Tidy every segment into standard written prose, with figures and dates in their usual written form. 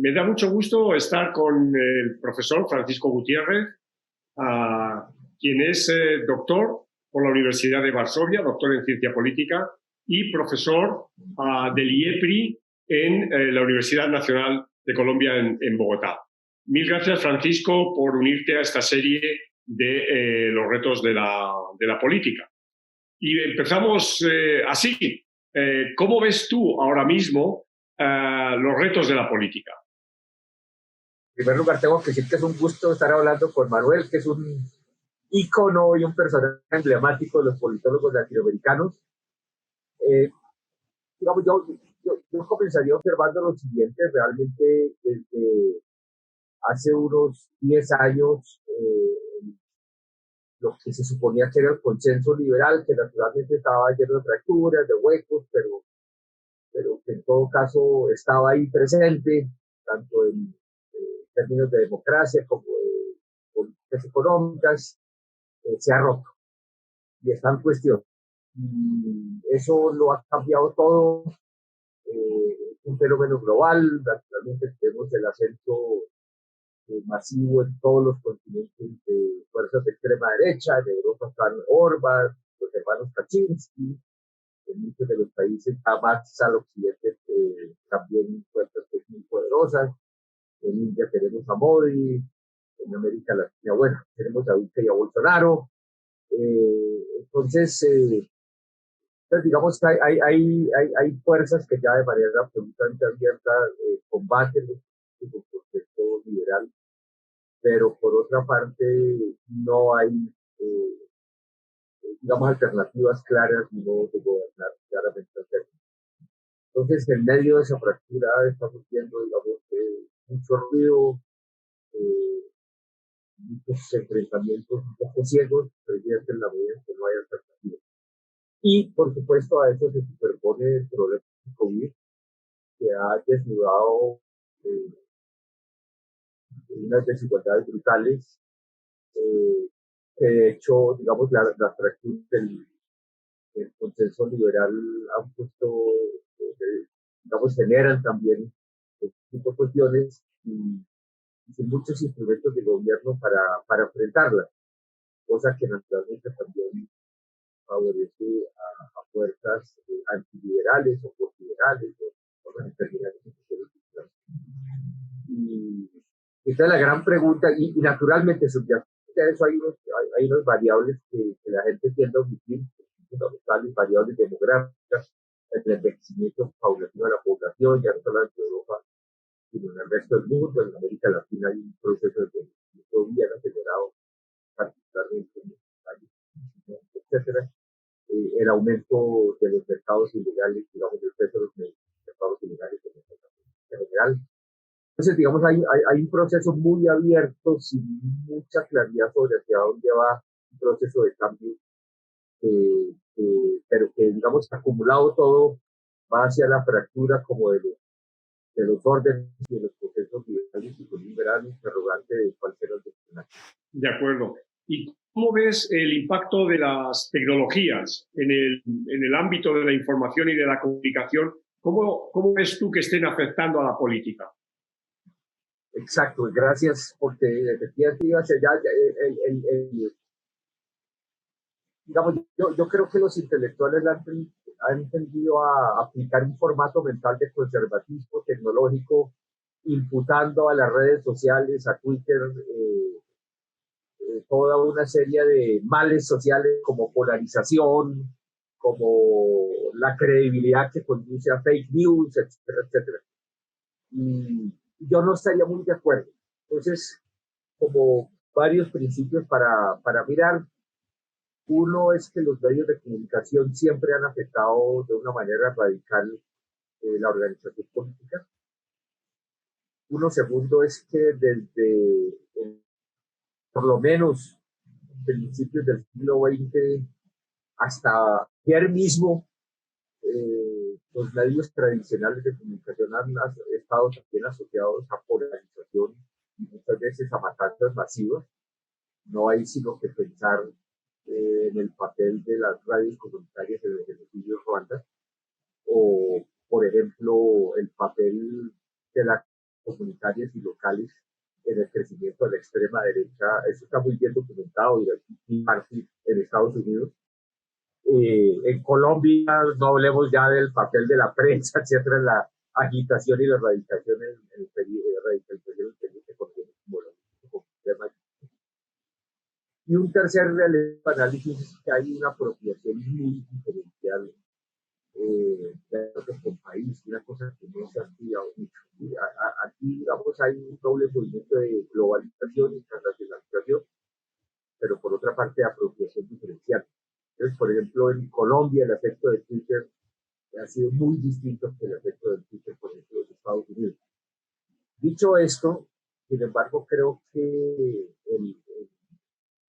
Me da mucho gusto estar con el profesor Francisco Gutiérrez, quien es doctor por la Universidad de Varsovia, doctor en ciencia política y profesor del IEPRI en la Universidad Nacional de Colombia en Bogotá. Mil gracias, Francisco, por unirte a esta serie de los retos de la política. Y empezamos así. ¿Cómo ves tú ahora mismo los retos de la política? En primer lugar, tengo que decir que es un gusto estar hablando con Manuel, que es un ícono y un personaje emblemático de los politólogos latinoamericanos. Digamos, yo comenzaría observando lo siguiente: realmente desde hace unos 10 años, lo que se suponía que era el consenso liberal, que naturalmente estaba lleno de fracturas, de huecos, pero que en todo caso estaba ahí presente, tanto en términos de democracia como de políticas económicas, se ha roto y está en cuestión. Y eso lo ha cambiado todo. Un fenómeno global, naturalmente tenemos el ascenso masivo en todos los continentes de fuerzas de extrema derecha. En Europa están Orbán, los hermanos Kaczynski, en muchos de los países más al occidente también fuerzas muy poderosas. En India tenemos a Modi, en América Latina, bueno, tenemos a Duque y a Bolsonaro. Entonces, digamos que hay fuerzas que ya de manera absolutamente abierta combaten el concepto liberal, pero por otra parte no hay, digamos, alternativas claras ni modo de gobernar claramente. Entonces, en medio de esa fractura estamos viendo, digamos, mucho ruido, muchos enfrentamientos un poco ciegos, precisamente en la medida en que no hay alternativas. Y, por supuesto, a eso se superpone el problema de COVID, que ha desnudado unas desigualdades brutales, que de hecho, digamos, las fracturas del consenso liberal han puesto, digamos, generan también este tipo de cuestiones y sin muchos instrumentos de gobierno para enfrentarlas, cosa que naturalmente también favorece a fuerzas antiliberales o postliberales o las determinantes instituciones. Y esta es la gran pregunta, y naturalmente subyacente a eso hay unas variables que la gente tiende a omitir, fundamentales, variables demográficas, el envejecimiento paulatino de la población, ya no solamente en Europa, sino en el resto del mundo. En América Latina hay un proceso de envejecimiento bien acelerado, particularmente en España, etcétera. El aumento de los mercados ilegales, digamos, el peso de los mercados ilegales en general. Entonces, digamos, hay un proceso muy abierto, sin mucha claridad sobre hacia dónde va un proceso de cambio, pero que, digamos, acumulado todo, va hacia la fractura como de los órdenes y de los procesos liberales, y con un gran interrogante de cuál será el destino. De acuerdo. ¿Y cómo ves el impacto de las tecnologías en el ámbito de la información y de la comunicación? ¿Cómo ves tú que estén afectando a la política? Exacto, gracias, porque efectivamente iba hacia allá. Digamos, yo creo que los intelectuales han tendido a aplicar un formato mental de conservatismo tecnológico, imputando a las redes sociales, a Twitter, toda una serie de males sociales como polarización, como la credibilidad que conduce a fake news, etcétera, etcétera. Y yo no estaría muy de acuerdo. Entonces, como varios principios para mirar. Uno es que los medios de comunicación siempre han afectado de una manera radical la organización política. Uno segundo es que desde por lo menos principios del siglo XX hasta ayer mismo, los medios tradicionales de comunicación han estado también asociados a polarización y muchas veces a matanzas masivas. No hay sino que pensar en el papel de las radios comunitarias en el genocidio de Ruanda, o, por ejemplo, el papel de la comunitarias y locales en el crecimiento de la extrema derecha. Eso está muy bien documentado y parte en Estados Unidos. En Colombia, no hablemos ya del papel de la prensa, etcétera, en la agitación y la radicalización en el periodo de radicalización económico, como tema. Y un tercer análisis es que hay una apropiación muy diferencial de con país, una cosa que no se ha estudiado mucho. Aquí, digamos, hay un doble movimiento de globalización, internacionalización, pero por otra parte de apropiación diferencial. Entonces, por ejemplo, en Colombia el efecto de Twitter ha sido muy distinto que el efecto de Twitter, por ejemplo, en Estados Unidos. Dicho esto, sin embargo, creo que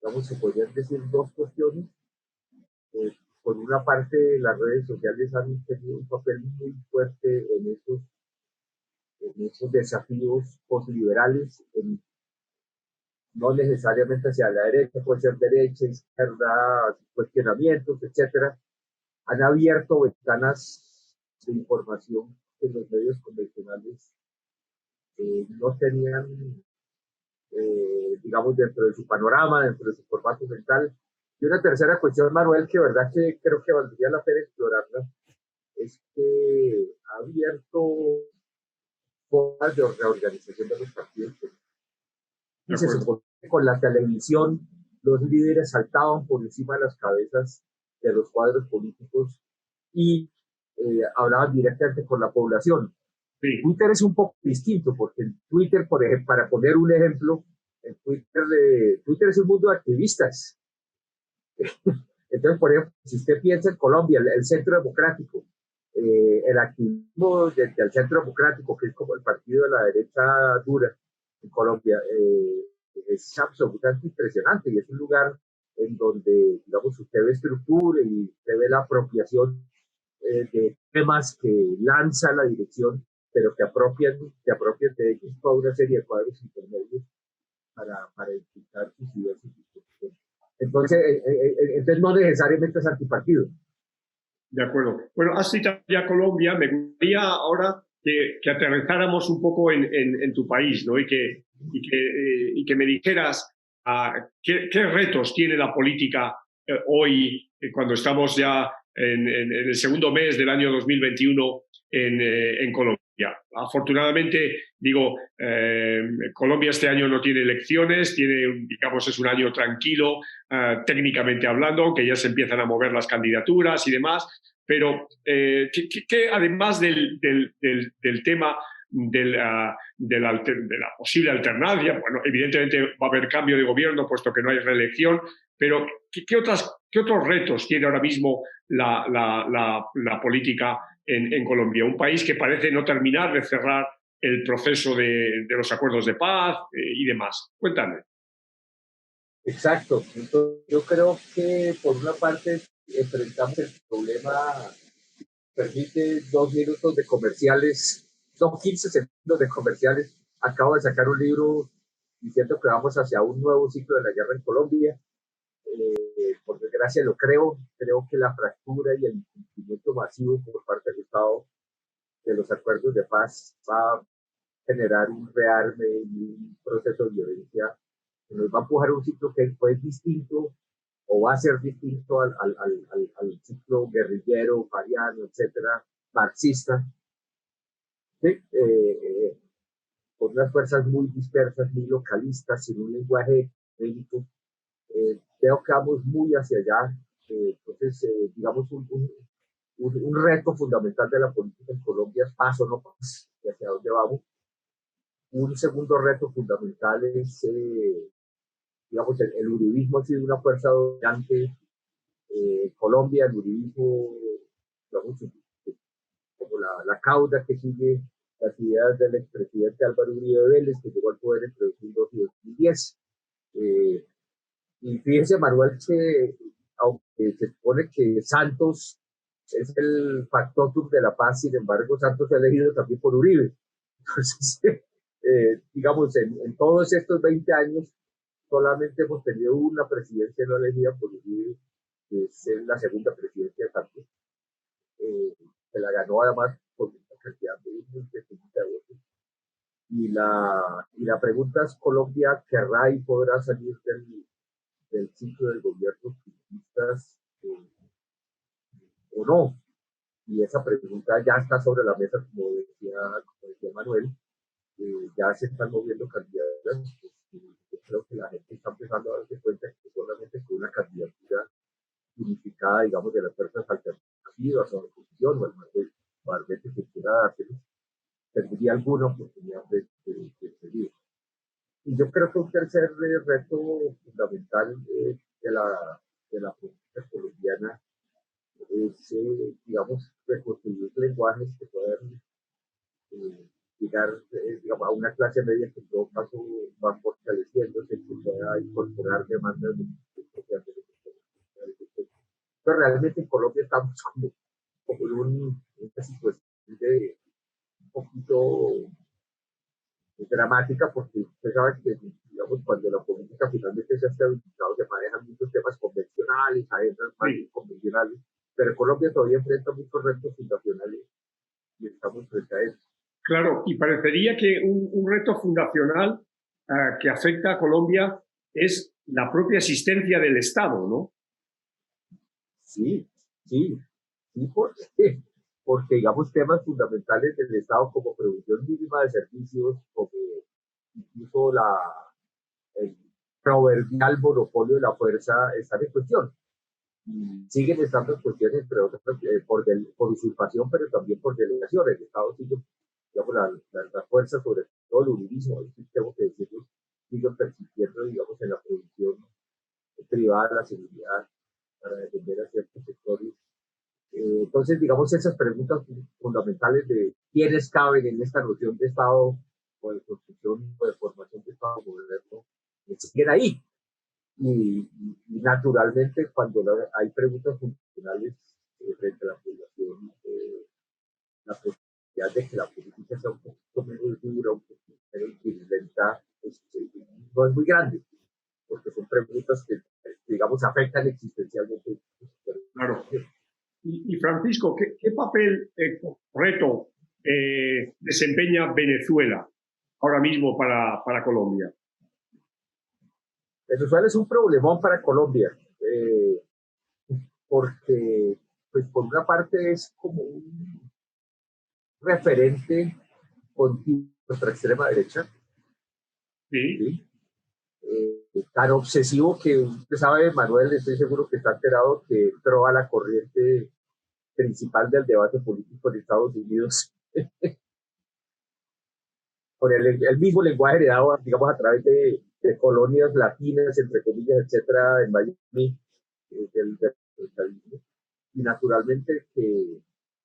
digamos, se podrían decir dos cuestiones. Por una parte, las redes sociales han tenido un papel muy fuerte en esos desafíos postliberales, no necesariamente hacia la derecha, puede ser derecha, izquierda, cuestionamientos, etcétera. Han abierto ventanas de información que los medios convencionales no tenían, digamos, dentro de su panorama, dentro de su formato mental. Y una tercera cuestión, Manuel, que verdad que creo que valdría la pena explorarla, es que ha abierto formas de reorganización de los partidos. Y se supone que con la televisión los líderes saltaban por encima de las cabezas de los cuadros políticos y hablaban directamente con la población. Sí. Twitter es un poco distinto, porque en Twitter, por ejemplo, para poner un ejemplo, en Twitter es un mundo de activistas. Entonces, por ejemplo, si usted piensa en Colombia, el Centro Democrático, el activismo del Centro Democrático, que es como el partido de la derecha dura en Colombia, es absolutamente impresionante y es un lugar en donde, digamos, usted ve estructura y usted ve la apropiación de temas que lanza la dirección, pero que apropian de ellos toda una serie de cuadros intermedios para explicar sus ideas y sus posiciones. Entonces no necesariamente es antipartido. De acuerdo. Bueno, has citado ya Colombia, me gustaría ahora que aterrizáramos un poco en tu país, ¿no? Y que me dijeras qué retos tiene la política hoy, cuando estamos ya en el segundo mes del año 2021 en Colombia. Afortunadamente, digo, Colombia este año no tiene elecciones, digamos, es un año tranquilo, técnicamente hablando, aunque ya se empiezan a mover las candidaturas y demás, pero que además del tema de la posible alternancia, bueno, evidentemente va a haber cambio de gobierno puesto que no hay reelección, pero ¿qué otros retos tiene ahora mismo la política en Colombia? Un país que parece no terminar de cerrar el proceso de los acuerdos de paz y demás. Cuéntame. Exacto. Entonces, yo creo que por una parte enfrentamos el problema, permite 2 minutos de comerciales, son 15 segundos de comerciales. Acabo de sacar un libro diciendo que vamos hacia un nuevo ciclo de la guerra en Colombia. Por desgracia lo creo que la fractura y el incumplimiento masivo por parte del Estado de los acuerdos de paz va a generar un rearme y un proceso de violencia que nos va a empujar a un ciclo que fue distinto o va a ser distinto al ciclo guerrillero, fariano, etcétera, marxista, ¿sí? Con unas fuerzas muy dispersas, muy localistas, sin un lenguaje médico. Creo que vamos muy hacia allá. Entonces, digamos, un reto fundamental de la política en Colombia es paso, no paso, hacia dónde vamos. Un segundo reto fundamental es, digamos, el uribismo ha sido una fuerza dominante en Colombia, el uribismo, digamos, como la cauda que sigue las ideas del expresidente Álvaro Uribe Vélez, que llegó al poder entre 2002 y 2010. Y fíjense, Manuel, que aunque se supone que Santos es el factotum de la paz, sin embargo, Santos fue elegido también por Uribe. Entonces, digamos, en todos estos 20 años, solamente hemos tenido una presidencia no elegida por Uribe, que es la segunda presidencia de Santos. Se la ganó además por una cantidad muy pequeñita de votos. Y la pregunta es, ¿Colombia querrá y podrá salir del ciclo del gobierno kirchneristas o no? Y esa pregunta ya está sobre la mesa, como decía Manuel, ya se están moviendo candidaturas. Pues, yo creo que la gente está empezando a darse cuenta que solamente con una candidatura unificada, digamos, de las fuerzas alternativas o de oposición, o el marbete que quiera dárselo, tendría alguna oportunidad de seguir. Y yo creo que un tercer reto fundamental de la política colombiana es, digamos, reconstruir lenguajes que puedan llegar, digamos, a una clase media que en todo caso va fortaleciéndose, que pueda incorporar demandas de pero realmente en Colombia estamos como en una situación de un poquito dramática, porque usted sabe que, digamos, cuando la política finalmente se ha estabilizado, se manejan muchos temas convencionales, agendas más convencionales, pero Colombia todavía enfrenta muchos retos fundacionales y estamos frente a eso. Claro, y parecería que un reto fundacional que afecta a Colombia es la propia existencia del Estado, ¿no? Sí, sí, sí, porque digamos temas fundamentales del Estado como producción mínima de servicios, como incluso el proverbial monopolio de la fuerza están en cuestión. Y siguen estando en cuestión, entre otras, por usurpación, pero también por delegación. El Estado sigue, digamos, la fuerza, sobre todo el uribismo, tengo que decirlo, sigue persistiendo, digamos, en la producción privada de la seguridad para defender a ciertos sectores. Entonces, digamos, esas preguntas fundamentales de quiénes caben en esta noción de Estado o de construcción o de formación de Estado moderno, siguen ahí. Y naturalmente, cuando hay preguntas fundamentales frente a la población, la posibilidad de que la política sea un poquito menos dura, un poquito menos virulenta, no es muy grande, porque son preguntas que, digamos, afectan existencialmente. Claro. Y Francisco, ¿qué papel reto desempeña Venezuela ahora mismo para Colombia? Venezuela es un problemón para Colombia, porque, pues, por una parte es como un referente continuo de nuestra extrema derecha, Sí. ¿sí? Tan obsesivo que usted sabe, Manuel, estoy seguro que está enterado que entró a la corriente principal del debate político en Estados Unidos con el mismo lenguaje heredado, digamos, a través de colonias latinas, entre comillas, etcétera, en Miami, del socialismo. Y naturalmente que,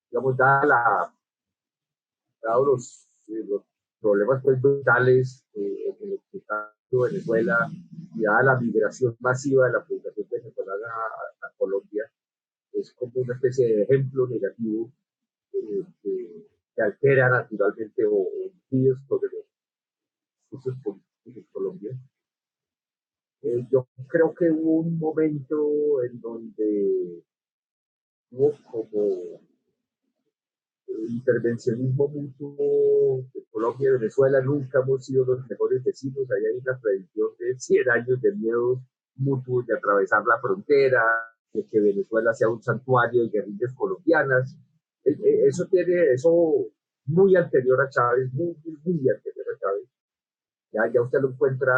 digamos, dados los problemas pues, brutales en los que está Venezuela y dada la migración masiva de la población venezolana a Colombia, es como una especie de ejemplo negativo que altera naturalmente o impide sobre los cursos políticos en Colombia. Yo creo que hubo un momento en donde hubo como intervencionismo mutuo de Colombia y Venezuela. Nunca hemos sido los mejores vecinos. Ahí hay una tradición de 100 años de miedos mutuos de atravesar la frontera, de que Venezuela sea un santuario de guerrillas colombianas. Eso muy anterior a Chávez, muy anterior a Chávez. Ya usted lo encuentra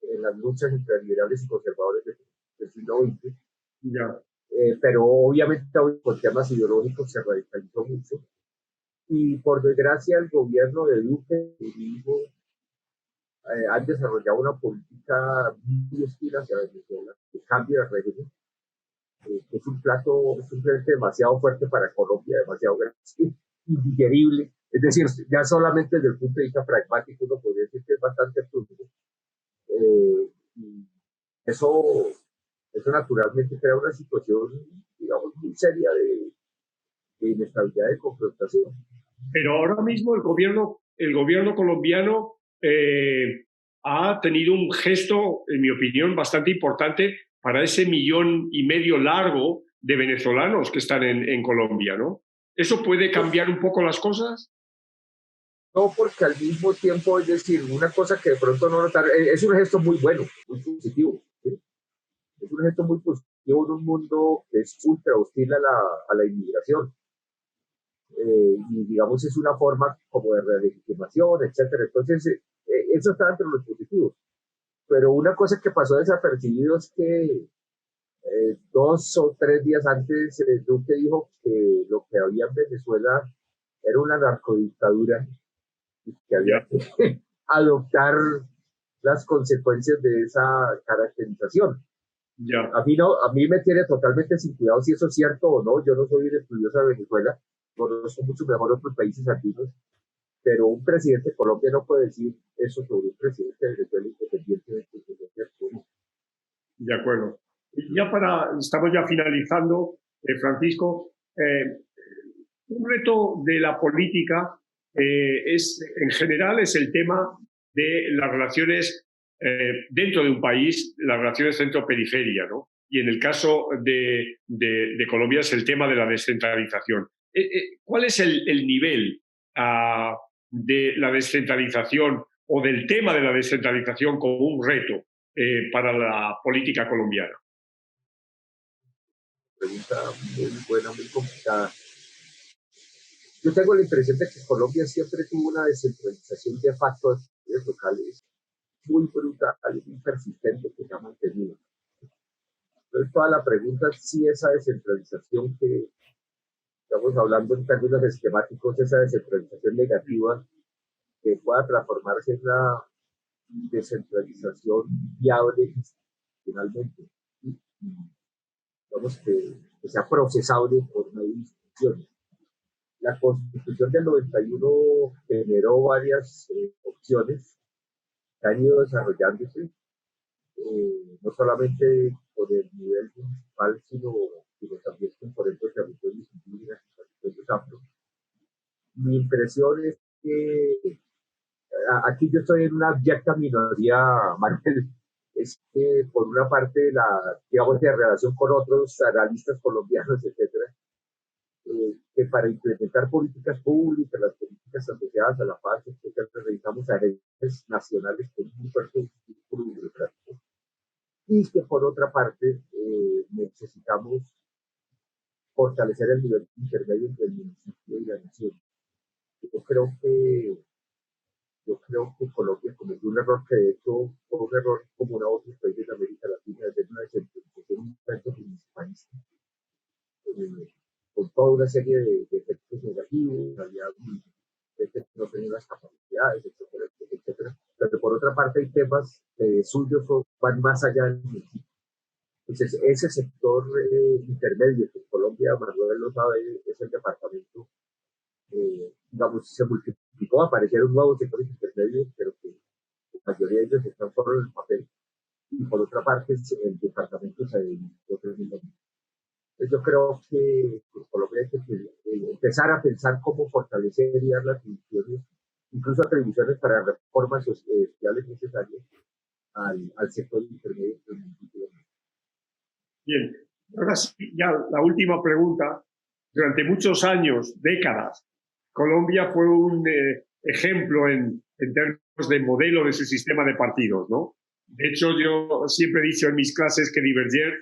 en las luchas entre liberales y conservadores del siglo XX. Ya. Pero obviamente hoy con temas ideológicos se radicalizó mucho. Y por desgracia el gobierno de Duque han desarrollado una política muy hostil hacia Venezuela, de cambio de régimen, que es un frente demasiado fuerte para Colombia, demasiado grande, indigerible. Es decir, ya solamente desde el punto de vista pragmático uno podría decir que es bastante absurdo. Y eso naturalmente crea una situación, digamos, muy seria de inestabilidad y confrontación. Pero ahora mismo el gobierno colombiano ha tenido un gesto, en mi opinión, bastante importante para ese 1,5 millones largo de venezolanos que están en Colombia, ¿no? ¿Eso puede cambiar un poco las cosas? No, porque al mismo tiempo, es decir, una cosa que de pronto no notar, es un gesto muy bueno, muy positivo. ¿Sí? Es un gesto muy positivo en un mundo que es ultra hostil a la inmigración. Y digamos, es una forma como de relegitimación, etcétera. Entonces, eso está entre los positivos. Pero una cosa que pasó desapercibido es que 2 o 3 días antes, Duque dijo que lo que había en Venezuela era una narcodictadura y que había que adoptar las consecuencias de esa caracterización. Ya. A mí, no, a mí me tiene totalmente sin cuidado si eso es cierto o no. Yo no soy un estudioso de Venezuela, conozco mucho mejor otros países andinos, pero un presidente de Colombia no puede decir eso sobre un presidente de Venezuela independientemente de que sea cierto. De acuerdo. Y estamos ya finalizando, Francisco. Un reto de la política en general, es el tema de las relaciones dentro de un país, las relaciones centro-periferia, ¿no? Y en el caso de Colombia es el tema de la descentralización. ¿Cuál es el nivel de la descentralización o del tema de la descentralización como un reto para la política colombiana? Pregunta muy buena, muy complicada. Yo tengo la impresión de que Colombia siempre tuvo una descentralización de facto de actividades locales muy brutal, muy persistente que se ha mantenido. Entonces, toda la pregunta es si esa descentralización que estamos hablando en términos esquemáticos, esa descentralización negativa, que pueda transformarse en una descentralización viable finalmente, digamos que sea procesable por medio de instituciones. La Constitución del 91 generó varias opciones que han ido desarrollándose, no solamente por el nivel municipal, sino también por ejemplo territorios indígenas y territorios afro. Mi impresión es que aquí yo estoy en una abyecta minoría, Manuel, es que por una parte digamos, de relación con otros analistas colombianos, etcétera, que para implementar políticas públicas, las políticas asociadas a la paz, etcétera, necesitamos agentes nacionales con un fuerte vínculo burocrático. Y que por otra parte necesitamos fortalecer el nivel intermedio entre el municipio y la nación. Yo creo que Colombia cometió un error que de hecho fue un error común a otros países de América Latina, desde una descentralización un tanto municipalista, con toda una serie de efectos negativos, había que no tenían las capacidades, etcétera, etcétera. Pero por otra parte hay temas suyos van más allá del municipio. Entonces, ese sector intermedio que en Colombia, Manuel lo sabe, es el departamento, digamos, se multiplicó, aparecieron nuevos sectores intermedios, pero que la mayoría de ellos están solo en el papel. Y por otra parte, el departamento se dedicó tremendamente. Entonces, yo creo que Colombia hay que empezar a pensar cómo fortalecer y dar las atribuciones, incluso atribuciones para reformas sociales necesarias al sector intermedio del municipio. Bien, ahora sí, ya la última pregunta. Durante muchos años, décadas, Colombia fue un ejemplo en términos de modelo de su sistema de partidos, ¿no? De hecho, yo siempre he dicho en mis clases que Diverger,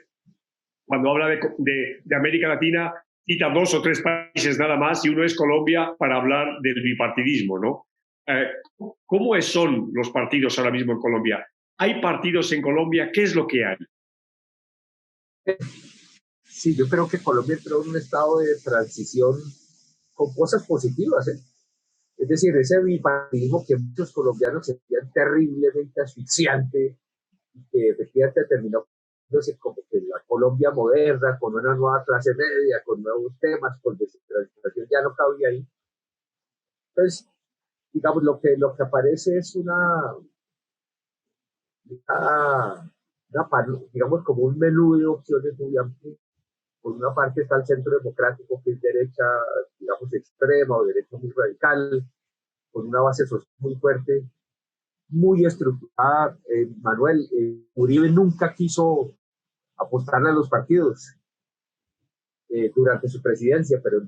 cuando habla de América Latina, cita 2 o 3 países nada más, y uno es Colombia, para hablar del bipartidismo, ¿no? ¿Cómo son los partidos ahora mismo en Colombia? ¿Hay partidos en Colombia? ¿Qué es lo que hay? Sí, yo creo que Colombia entró en un estado de transición con cosas positivas, ¿eh? Es decir, ese bipartidismo que muchos colombianos sentían terriblemente asfixiante, que efectivamente terminó como que la Colombia moderna, con una nueva clase media, con nuevos temas, con descentralización, ya no cabía ahí. Entonces, digamos, lo que aparece es digamos, como un menú de opciones muy amplio. Por una parte está el centro democrático, que es derecha, digamos, extrema o derecha muy radical, con una base social muy fuerte, muy estructurada. Manuel, Uribe nunca quiso apostarle a los partidos durante su presidencia, pero en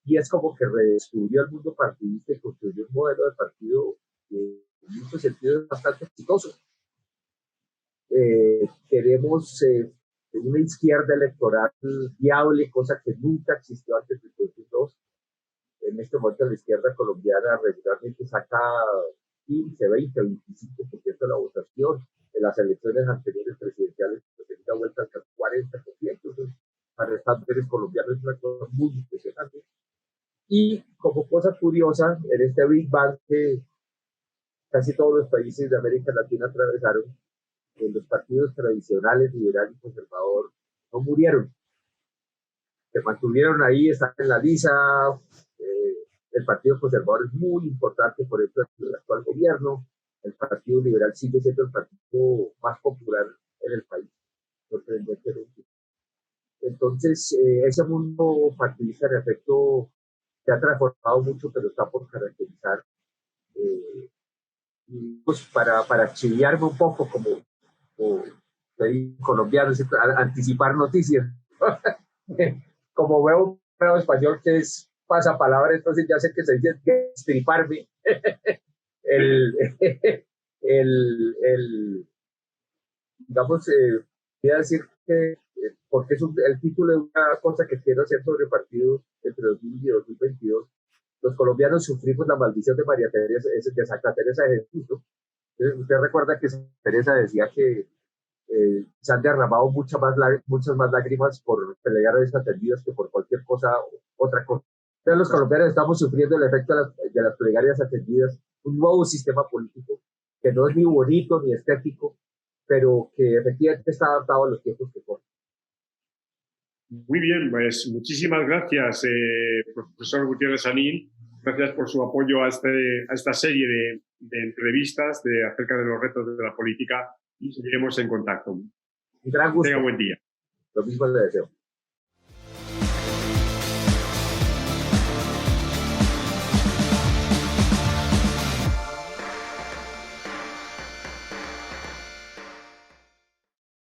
y es como que redescubrió el mundo partidista y construyó un modelo de partido que en muchos sentidos es bastante exitoso. Queremos una izquierda electoral viable, cosa que nunca existió antes del 2002. En este momento la izquierda colombiana regularmente saca 15, 20, 25% de la votación. En las elecciones anteriores presidenciales, la segunda vuelta alcanzó 40%. Para estas mujeres colombianas es una cosa muy impresionante. Y como cosa curiosa, en este Big Bang que casi todos los países de América Latina atravesaron, los partidos tradicionales, liberal y conservador, no murieron. Se mantuvieron ahí, están en la lisa. El Partido Conservador es muy importante, por ejemplo, en el actual gobierno. El Partido Liberal sigue siendo el partido más popular en el país, sorprendentemente. Entonces, ese mundo partidista, en efecto, se ha transformado mucho, pero está por caracterizar. Pues para chiviarme un poco, como colombiano, anticipar noticias. Como veo un programa español que es pasapalabra, entonces ya sé que se dice destriparme. el, digamos, quiero decir que, porque es el título de una cosa que quiero hacer sobre partidos entre 2000 y 2022, los colombianos sufrimos la maldición de María Teresa, de Santa Teresa de Jesús, ¿no? Usted recuerda que Santa Teresa decía que se han derramado muchas más lágrimas por pelear desatendidos que por cualquier cosa, otra cosa. Entonces los colombianos estamos sufriendo el efecto de las plegarias atendidas, un nuevo sistema político que no es ni bonito ni estético, pero que efectivamente está adaptado a los tiempos que corren. Muy bien, pues muchísimas gracias, profesor Gutiérrez Anín. Gracias por su apoyo a esta serie de entrevistas acerca de los retos de la política y seguiremos en contacto. Un gran gusto. Tenga buen día. Lo mismo le deseo.